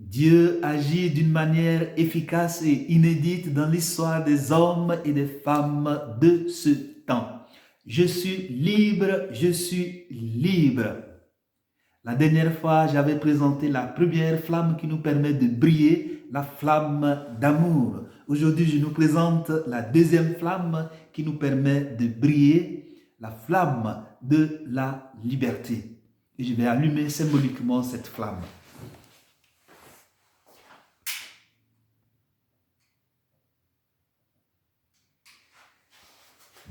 Dieu agit d'une manière efficace et inédite dans l'histoire des hommes et des femmes de ce temps. Je suis libre, je suis libre. La dernière fois, j'avais présenté la première flamme qui nous permet de briller, la flamme d'amour. Aujourd'hui, je nous présente la deuxième flamme qui nous permet de briller, la flamme de la liberté. Et je vais allumer symboliquement cette flamme.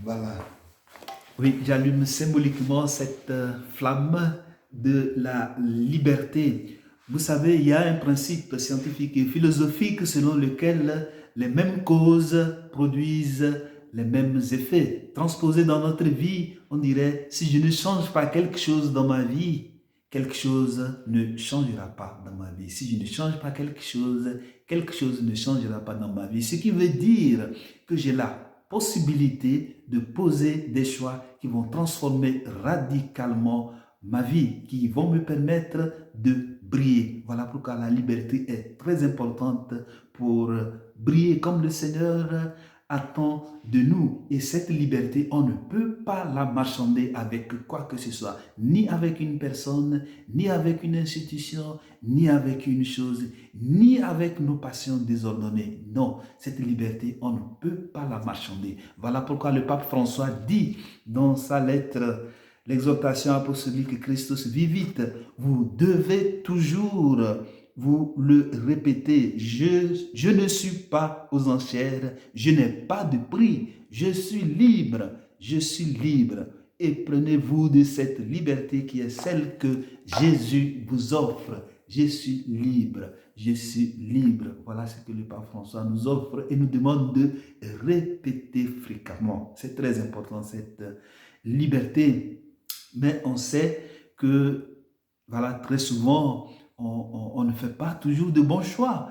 Voilà. Oui, j'allume symboliquement cette flamme de la liberté. Vous savez, il y a un principe scientifique et philosophique selon lequel les mêmes causes produisent les mêmes effets. Transposé dans notre vie, on dirait, si je ne change pas quelque chose dans ma vie, quelque chose ne changera pas dans ma vie. Si je ne change pas quelque chose ne changera pas dans ma vie. Ce qui veut dire que j'ai la possibilité de poser des choix qui vont transformer radicalement ma vie, qui vont me permettre de briller. Voilà pourquoi la liberté est très importante pour briller comme le Seigneur attend de nous. Et cette liberté, on ne peut pas la marchander avec quoi que ce soit, ni avec une personne, ni avec une institution, ni avec une chose, ni avec nos passions désordonnées. Non, cette liberté, on ne peut pas la marchander. Voilà pourquoi le pape François dit dans sa lettre, l'exhortation apostolique Christus Vivit, vous devez toujours vous le répéter, je ne suis pas aux enchères, je n'ai pas de prix, je suis libre, je suis libre. Et prenez-vous de cette liberté qui est celle que Jésus vous offre. Je suis libre, je suis libre. Voilà ce que le pape François nous offre et nous demande de répéter fréquemment. C'est très important cette liberté. Mais on sait que, voilà, très souvent, on ne fait pas toujours de bons choix,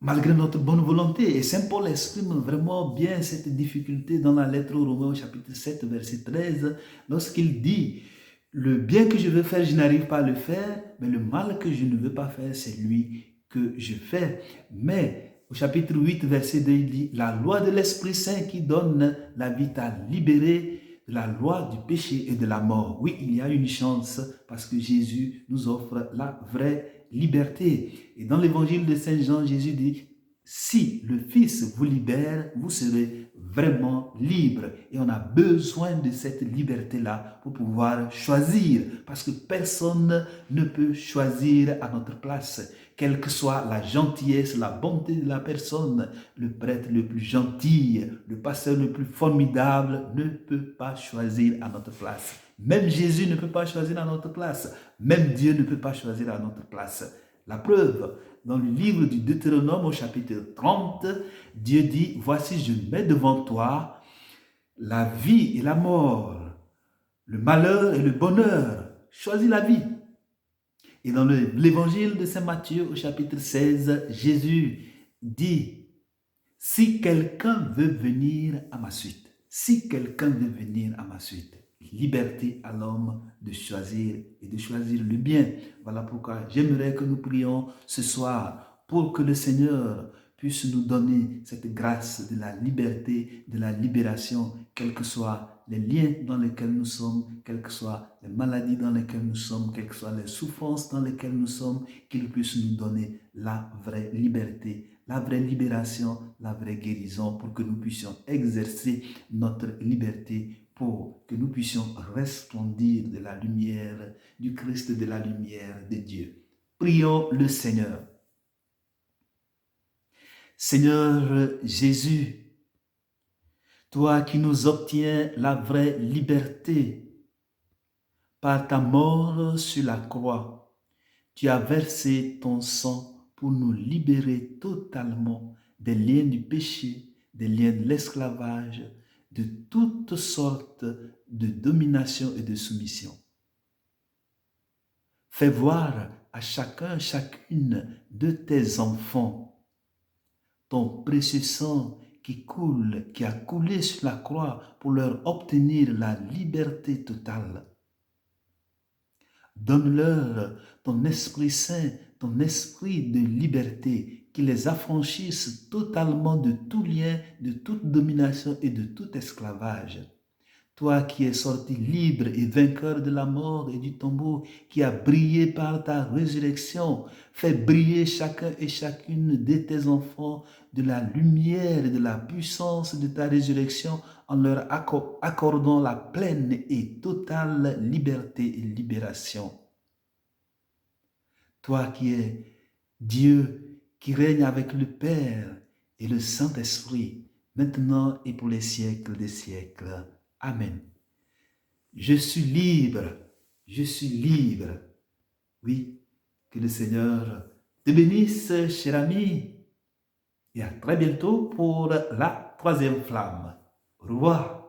malgré notre bonne volonté. Et Saint Paul exprime vraiment bien cette difficulté dans la lettre aux Romains au chapitre 7, verset 13, lorsqu'il dit « Le bien que je veux faire, je n'arrive pas à le faire, mais le mal que je ne veux pas faire, c'est lui que je fais. » Mais au chapitre 8, verset 2, il dit « La loi de l'Esprit Saint qui donne la vie t'a libéré de la loi du péché et de la mort. » Oui, il y a une chance parce que Jésus nous offre la vraie liberté. Et dans l'évangile de Saint Jean, Jésus dit, si le Fils vous libère, vous serez vraiment libre. Et on a besoin de cette liberté-là pour pouvoir choisir. Parce que personne ne peut choisir à notre place. Quelle que soit la gentillesse, la bonté de la personne, le prêtre le plus gentil, le pasteur le plus formidable ne peut pas choisir à notre place. Même Jésus ne peut pas choisir à notre place. Même Dieu ne peut pas choisir à notre place. La preuve, dans le livre du Deutéronome au chapitre 30, Dieu dit, voici je mets devant toi la vie et la mort, le malheur et le bonheur. Choisis la vie. Et dans l'évangile de Saint Matthieu au chapitre 16, Jésus dit, si quelqu'un veut venir à ma suite, si quelqu'un veut venir à ma suite, liberté à l'homme de choisir et de choisir le bien. Voilà pourquoi j'aimerais que nous prions ce soir pour que le Seigneur puisse nous donner cette grâce de la liberté, de la libération, quels que soient les liens dans lesquels nous sommes, quelles que soient les maladies dans lesquelles nous sommes, quelles que soient les souffrances dans lesquelles nous sommes, qu'il puisse nous donner la vraie liberté, la vraie libération, la vraie guérison pour que nous puissions exercer notre liberté, pour que nous puissions resplendir de la lumière du Christ, de la lumière de Dieu. Prions le Seigneur. Seigneur Jésus, toi qui nous obtiens la vraie liberté par ta mort sur la croix, tu as versé ton sang pour nous libérer totalement des liens du péché, des liens de l'esclavage, de toutes sortes de domination et de soumission. Fais voir à chacun, chacune de tes enfants ton précieux sang qui coule, qui a coulé sur la croix pour leur obtenir la liberté totale. Donne-leur ton Esprit Saint, ton esprit de liberté, qui les affranchisse totalement de tout lien, de toute domination et de tout esclavage. Toi qui es sorti libre et vainqueur de la mort et du tombeau, qui as brillé par ta résurrection, fais briller chacun et chacune de tes enfants de la lumière et de la puissance de ta résurrection en leur accordant la pleine et totale liberté et libération. Toi qui es Dieu, qui règne avec le Père et le Saint-Esprit, maintenant et pour les siècles des siècles. Amen. Je suis libre, je suis libre. Oui, que le Seigneur te bénisse, cher ami. Et à très bientôt pour la troisième flamme. Au revoir.